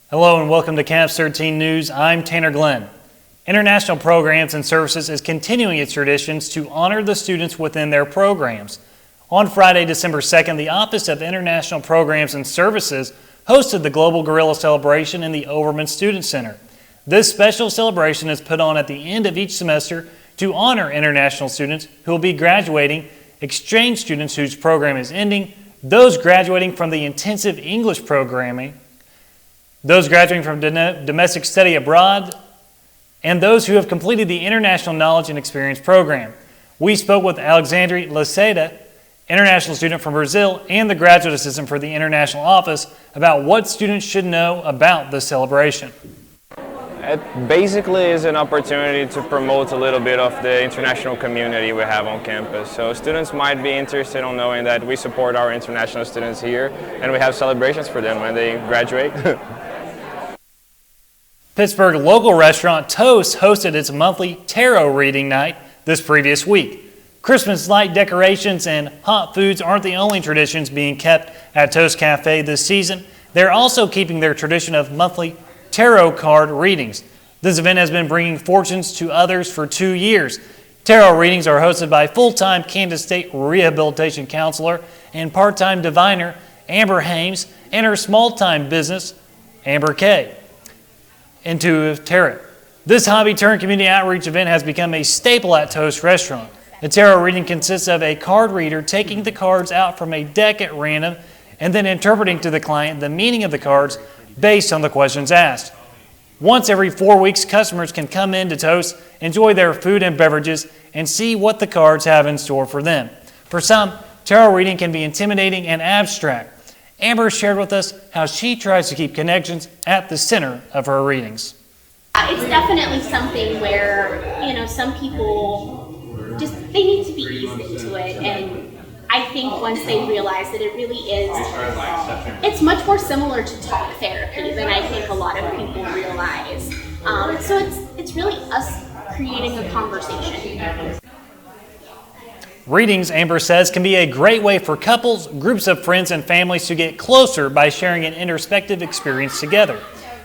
Hello and welcome to Cavs 13 News. I'm Tanner Glenn. International Programs and Services is continuing its traditions to honor the students within their programs. On Friday, December 2nd, the Office of International Programs and Services hosted the Global Gorilla Celebration in the Overman Student Center. This special celebration is put on at the end of each semester to honor international students who will be graduating, exchange students whose program is ending, those graduating from the intensive English programming, those graduating from domestic study abroad, and those who have completed the International Knowledge and Experience program. We spoke with Alexandre Laceda, international student from Brazil, and the graduate assistant for the International Office about what students should know about this celebration. It basically is an opportunity to promote a little bit of the international community we have on campus. So students might be interested in knowing that we support our international students here and we have celebrations for them when they graduate. Pittsburgh local restaurant Toast hosted its monthly tarot reading night this previous week. Christmas light decorations and hot foods aren't the only traditions being kept at Toast Cafe this season. They're also keeping their tradition of monthly tarot card readings. This event has been bringing fortunes to others for 2 years. Tarot readings are hosted by full-time Kansas State rehabilitation counselor and part-time diviner Amber Hames and her small-time business, Amber K. Intuitive Tarot. This hobby-turned-community outreach event has become a staple at Toast Restaurant. A tarot reading consists of a card reader taking the cards out from a deck at random and then interpreting to the client the meaning of the cards based on the questions asked. Once every 4 weeks, customers can come in to Toast, enjoy their food and beverages, and see what the cards have in store for them. For some, tarot reading can be intimidating and abstract. Amber shared with us how she tries to keep connections at the center of her readings. It's definitely something where, some people they need to be eased into it, and I think once they realize that it really is, it's much more similar to talk therapy than I think a lot of people realize. So it's really us creating a conversation. Readings, Amber says, can be a great way for couples, groups of friends, and families to get closer by sharing an introspective experience together.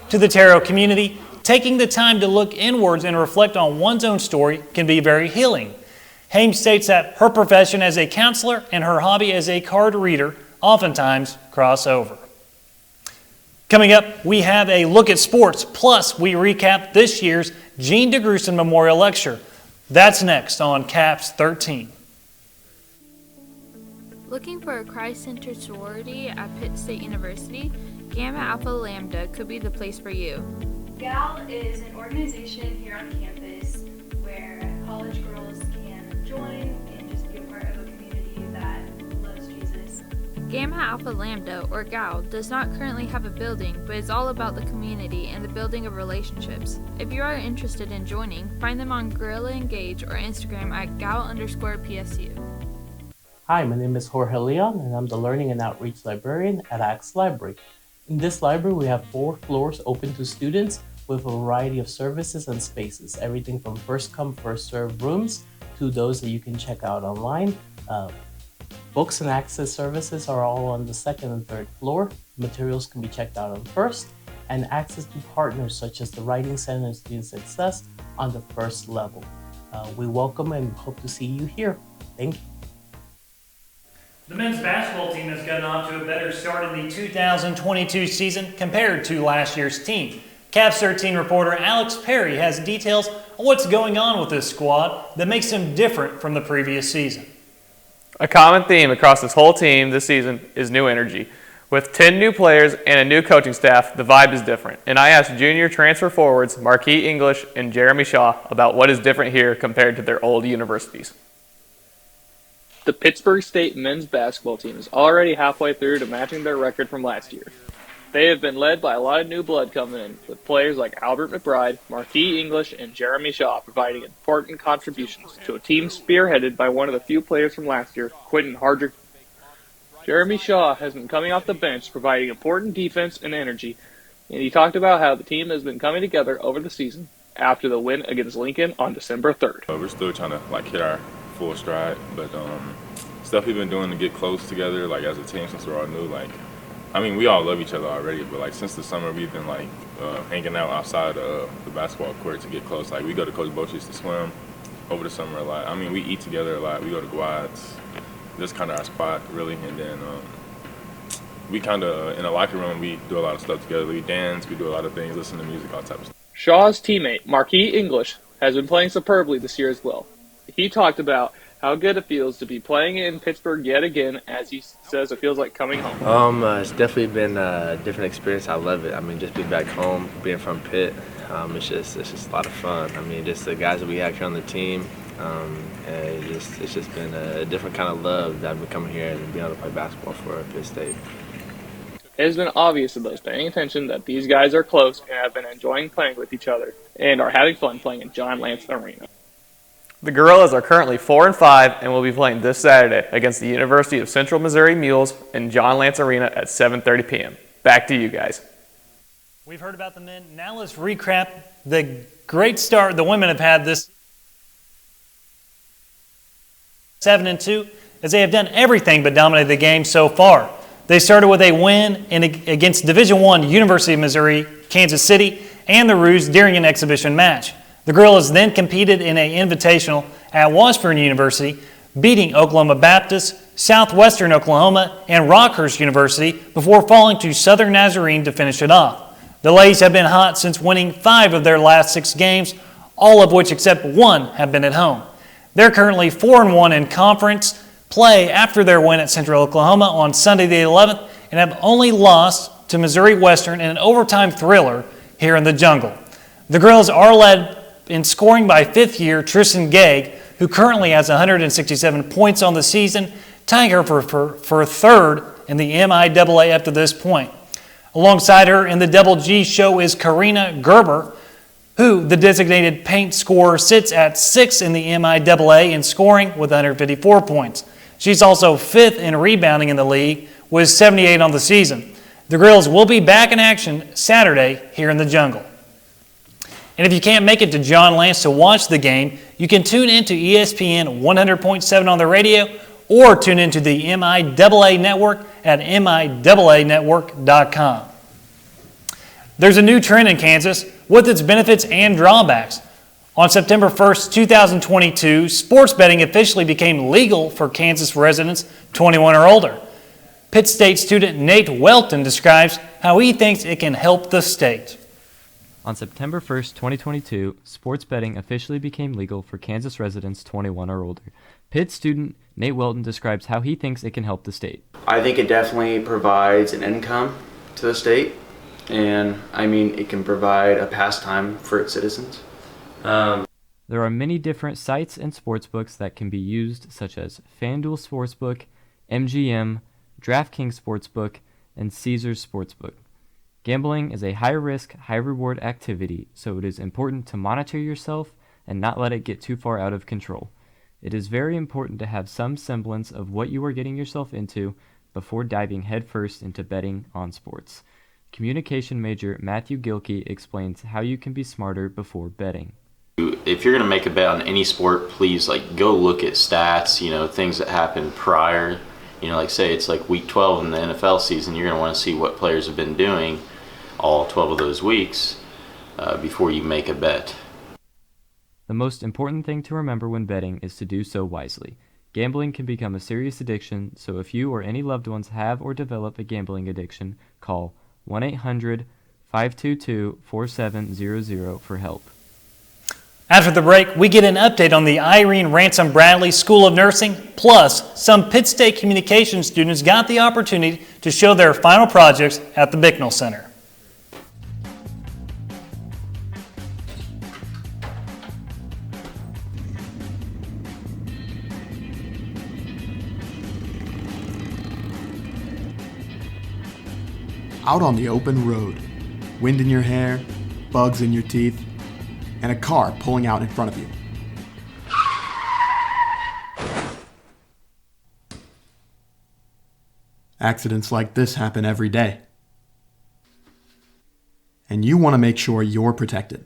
To the tarot community, taking the time to look inwards and reflect on one's own story can be very healing. Hames states that her profession as a counselor and her hobby as a card reader oftentimes cross over. Coming up, we have a look at sports, plus we recap this year's Gene DeGruson Memorial Lecture. That's next on Cavs 13. Looking for a Christ-centered sorority at Pitt State University? Gamma Alpha Lambda could be the place for you. GAL is an organization here on campus where college girls can join and just be a part of a community that loves Jesus. Gamma Alpha Lambda, or GAL, does not currently have a building, but is all about the community and the building of relationships. If you are interested in joining, find them on Gorilla Engage or Instagram at gal_PSU. Hi, my name is Jorge Leon, and I'm the Learning and Outreach Librarian at Axe Library. In this library, we have 4 floors open to students with a variety of services and spaces, everything from first come, first served rooms to those that you can check out online. Books and access services are all on the 2nd and 3rd floor. Materials can be checked out on first, and access to partners such as the Writing Center and Student Success on the 1st level. We welcome and hope to see you here. Thank you. The men's basketball team has gotten off to a better start in the 2022 season compared to last year's team. Cavs 13 reporter Alex Perry has details on what's going on with this squad that makes them different from the previous season. A common theme across this whole team this season is new energy. With 10 new players and a new coaching staff, the vibe is different. And I asked junior transfer forwards Marquis English and Jeremy Shaw about what is different here compared to their old universities. The Pittsburgh State men's basketball team is already halfway through to matching their record from last year. They have been led by a lot of new blood coming in, with players like Albert McBride, Marquis English, and Jeremy Shaw providing important contributions to a team spearheaded by one of the few players from last year, Quentin Hardrick. Jeremy Shaw has been coming off the bench, providing important defense and energy, and he talked about how the team has been coming together over the season after the win against Lincoln on December 3rd. We're still trying to hit our full stride, but stuff we've been doing to get close together, as a team since we're all new, I mean, we all love each other already, but like since the summer, we've been like hanging out outside the basketball court to get close. Like we go to Coach Bosch's to swim over the summer a lot. I mean, we eat together a lot. We go to Guad's. This kind of our spot, really. And then we kind of, in the locker room, we do a lot of stuff together. We dance, we do a lot of things, listen to music, all types of stuff. Shaw's teammate, Marquis English, has been playing superbly this year as well. He talked about how good it feels to be playing in Pittsburgh yet again, as he says it feels like coming home. It's definitely been a different experience. I love it. I mean, just being back home, being from Pitt, it's just a lot of fun. I mean, just the guys that we have here on the team, it's just been a different kind of love that I've been coming here and being able to play basketball for Pitt State. It has been obvious to those paying attention that these guys are close and have been enjoying playing with each other and are having fun playing in John Lance Arena. The Gorillas are currently 4-5 and will be playing this Saturday against the University of Central Missouri Mules in John Lance Arena at 7:30 p.m. Back to you guys. We've heard about the men. Now let's recap the great start the women have had this 7-2, as they have done everything but dominate the game so far. They started with a win against Division I University of Missouri, Kansas City, and the Roos during an exhibition match. The Gorillas then competed in an invitational at Washburn University, beating Oklahoma Baptist, Southwestern Oklahoma, and Rockhurst University before falling to Southern Nazarene to finish it off. The Ladies have been hot since winning 5 of their last 6 games, all of which except one have been at home. They're currently 4-1 in conference play after their win at Central Oklahoma on Sunday the 11th and have only lost to Missouri Western in an overtime thriller here in the Jungle. The Gorillas are led in scoring by fifth-year Tristan Gegg, who currently has 167 points on the season, tying her for third in the MIAA up to this point. Alongside her in the Double G show is Karina Gerber, who, the designated paint scorer, sits at 6th in the MIAA in scoring with 154 points. She's also 5th in rebounding in the league with 78 on the season. The Gorillas will be back in action Saturday here in the Jungle. And if you can't make it to John Lance to watch the game, you can tune into ESPN 100.7 on the radio or tune into the MIAA network at miaaNetwork.com. There's a new trend in Kansas with its benefits and drawbacks. On September 1st, 2022, sports betting officially became legal for Kansas residents 21 or older. Pitt State student Nate Welton describes how he thinks it can help the state. On September 1st, 2022, sports betting officially became legal for Kansas residents 21 or older. Pitt student Nate Welton describes how he thinks it can help the state. I think it definitely provides an income to the state, and I mean it can provide a pastime for its citizens. There are many different sites and sportsbooks that can be used, such as FanDuel Sportsbook, MGM, DraftKings Sportsbook, and Caesars Sportsbook. Gambling is a high-risk, high-reward activity, so it is important to monitor yourself and not let it get too far out of control. It is very important to have some semblance of what you are getting yourself into before diving headfirst into betting on sports. Communication major Matthew Gilkey explains how you can be smarter before betting. If you're going to make a bet on any sport, please go look at stats, things that happened prior. Like say it's like week 12 in the NFL season, you're going to want to see what players have been doing all 12 of those weeks before you make a bet. The most important thing to remember when betting is to do so wisely. Gambling can become a serious addiction, so if you or any loved ones have or develop a gambling addiction, call 1-800-522-4700 for help. After the break, we get an update on the Irene Ransom Bradley School of Nursing, plus some Pitt State communication students got the opportunity to show their final projects at the Bicknell Center. Out on the open road, wind in your hair, bugs in your teeth, and a car pulling out in front of you. Accidents like this happen every day. And you want to make sure you're protected.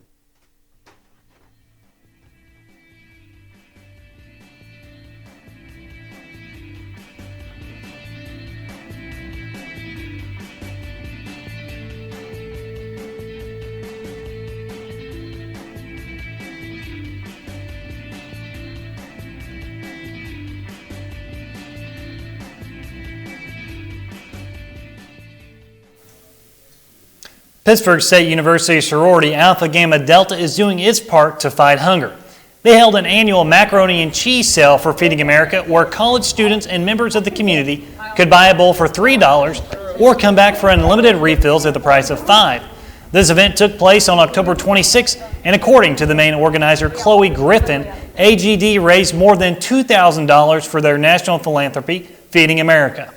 Pittsburg State University sorority Alpha Gamma Delta is doing its part to fight hunger. They held an annual macaroni and cheese sale for Feeding America where college students and members of the community could buy a bowl for $3 or come back for unlimited refills at the price of $5. This event took place on October 26, and according to the main organizer, Chloe Griffin, AGD raised more than $2,000 for their national philanthropy, Feeding America.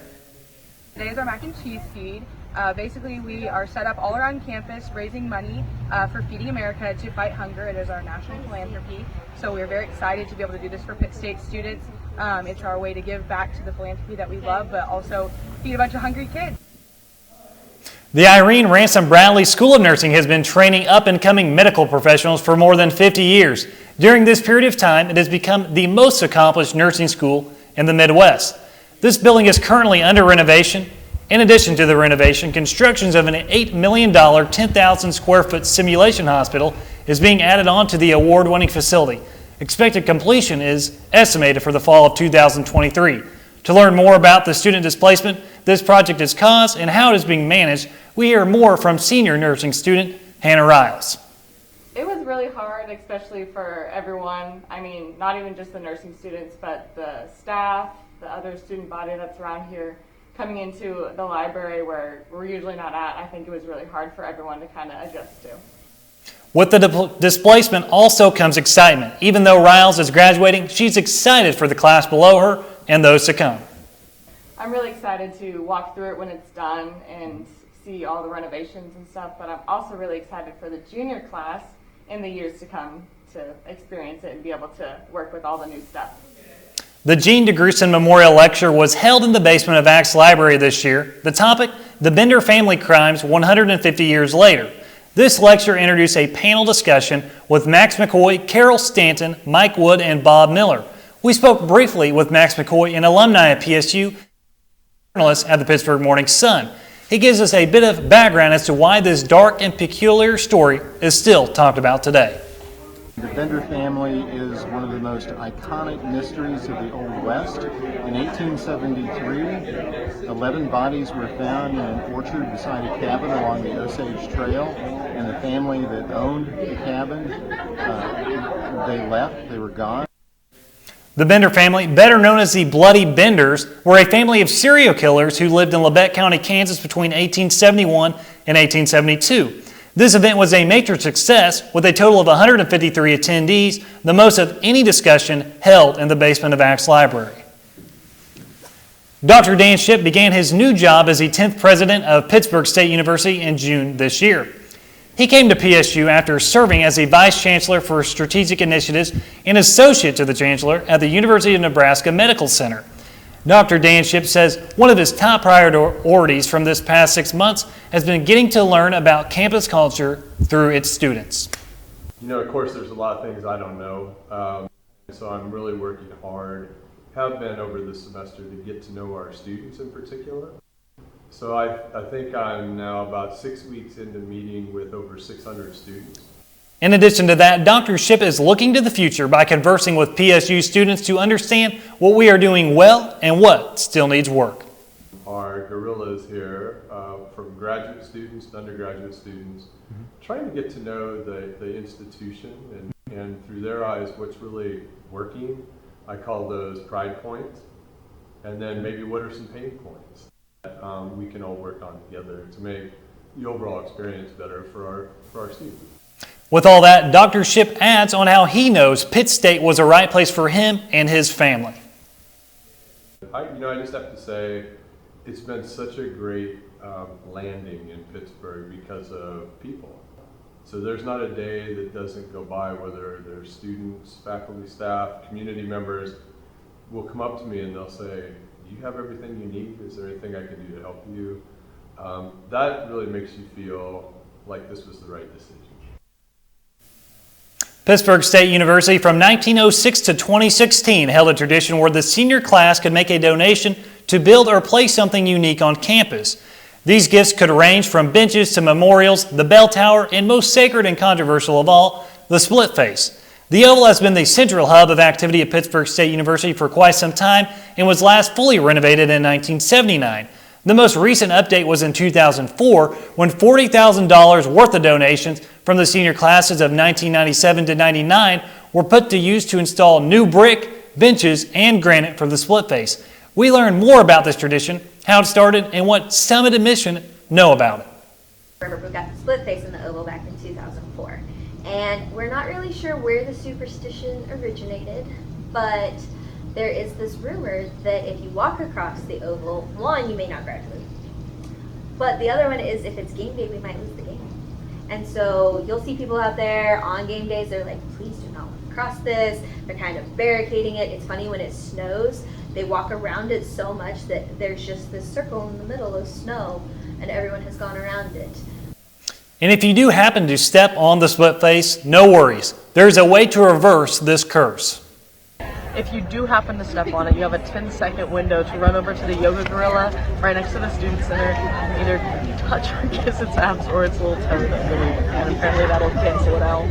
Today is our mac and cheese feed. Basically, we are set up all around campus raising money for Feeding America to fight hunger. It is our national philanthropy, so we're very excited to be able to do this for Pitt State students. It's our way to give back to the philanthropy that we love, but also feed a bunch of hungry kids. The Irene Ransom Bradley School of Nursing has been training up-and-coming medical professionals for more than 50 years. During this period of time, it has become the most accomplished nursing school in the Midwest. This building is currently under renovation. In addition to the renovation, construction of an $8 million, 10,000 square foot simulation hospital is being added on to the award-winning facility. Expected completion is estimated for the fall of 2023. To learn more about the student displacement this project has caused and how it is being managed, we hear more from senior nursing student Hannah Riles. It was really hard, especially for everyone. I mean, not even just the nursing students, but the staff, the other student body that's around here. Coming into the library where we're usually not at, I think it was really hard for everyone to kind of adjust to. With the displacement also comes excitement. Even though Riles is graduating, she's excited for the class below her and those to come. I'm really excited to walk through it when it's done and see all the renovations and stuff, but I'm also really excited for the junior class in the years to come to experience it and be able to work with all the new stuff. The Gene DeGruson Memorial Lecture was held in the basement of Axe Library this year. The topic, the Bender family crimes 150 years later. This lecture introduced a panel discussion with Max McCoy, Carol Stanton, Mike Wood, and Bob Miller. We spoke briefly with Max McCoy, an alumni at PSU, journalist at the Pittsburgh Morning Sun. He gives us a bit of background as to why this dark and peculiar story is still talked about today. The Bender family is one of the most iconic mysteries of the Old West. In 1873, 11 bodies were found in an orchard beside a cabin along the Osage Trail, and the family that owned the cabin, they left, they were gone. The Bender family, better known as the Bloody Benders, were a family of serial killers who lived in Labette County, Kansas between 1871 and 1872. This event was a major success with a total of 153 attendees, the most of any discussion held in the basement of Axe Library. Dr. Dan Shipp began his new job as the 10th president of Pittsburg State University in June this year. He came to PSU after serving as a vice chancellor for strategic initiatives and associate to the chancellor at the University of Nebraska Medical Center. Dr. Dan Shipp says one of his top priorities from this past 6 months has been getting to learn about campus culture through its students. You know, of course, there's a lot of things I don't know, so I'm really working hard, have been over this semester, to get to know our students in particular. So I think I'm now about 6 weeks into meeting with over 600 students. In addition to that, Dr. Shipp is looking to the future by conversing with PSU students to understand what we are doing well and what still needs work. Our gorillas here, from graduate students to undergraduate students, trying to get to know the institution and through their eyes what's really working. I call those pride points. And then maybe what are some pain points that we can all work on together to make the overall experience better for our students. With all that, Dr. Shipp adds on how he knows Pitt State was the right place for him and his family. I just have to say, it's been such a great landing in Pittsburgh because of people. So there's not a day that doesn't go by whether there's students, faculty, staff, community members will come up to me and they'll say, do you have everything you need? Is there anything I can do to help you? That really makes you feel like this was the right decision. Pittsburg State University from 1906 to 2016 held a tradition where the senior class could make a donation to build or place something unique on campus. These gifts could range from benches to memorials, the bell tower, and most sacred and controversial of all, the split face. The Oval has been the central hub of activity at Pittsburg State University for quite some time and was last fully renovated in 1979. The most recent update was in 2004 when $40,000 worth of donations from the senior classes of 1997 to 99 were put to use to install new brick, benches, and granite for the split face. We learned more about this tradition, how it started, and what Summit Admission know about it. We got the split face in the oval back in 2004, and we're not really sure where the superstition originated, but there is this rumor that if you walk across the oval, one, you may not graduate, but the other one is if it's game day, we might lose the game. And so you'll see people out there on game days, they're like, please do not walk across this. They're kind of barricading it. It's funny, when it snows, they walk around it so much that there's just this circle in the middle of snow, and everyone has gone around it. And if you do happen to step on the split face, no worries. There's a way to reverse this curse. If you do happen to step on it, you have a 10-second window to run over to the yoga gorilla right next to the student center, either touch or kiss its abs or its little toe, and apparently that'll cancel it out.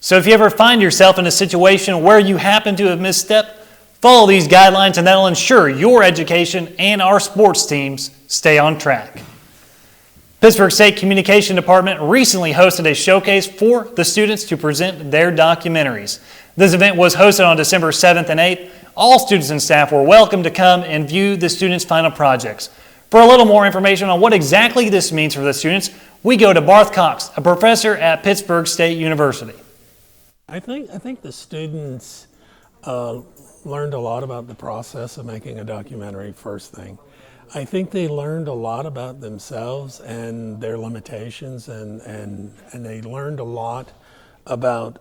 So if you ever find yourself in a situation where you happen to have misstepped, follow these guidelines and that'll ensure your education and our sports teams stay on track. Pittsburg State Communication Department recently hosted a showcase for the students to present their documentaries. This event was hosted on December 7th and 8th. All students and staff were welcome to come and view the students' final projects. For a little more information on what exactly this means for the students, we go to Barth Cox, a professor at Pittsburg State University. I think the students learned a lot about the process of making a documentary, first thing. I think they learned a lot about themselves and their limitations, and they learned a lot about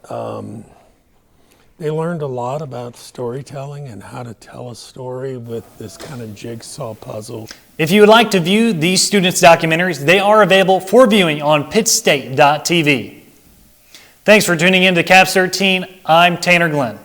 storytelling and how to tell a story with this kind of jigsaw puzzle. If you would like to view these students' documentaries, they are available for viewing on pittstate.tv. Thanks for tuning in to Caps 13. I'm Tanner Glenn.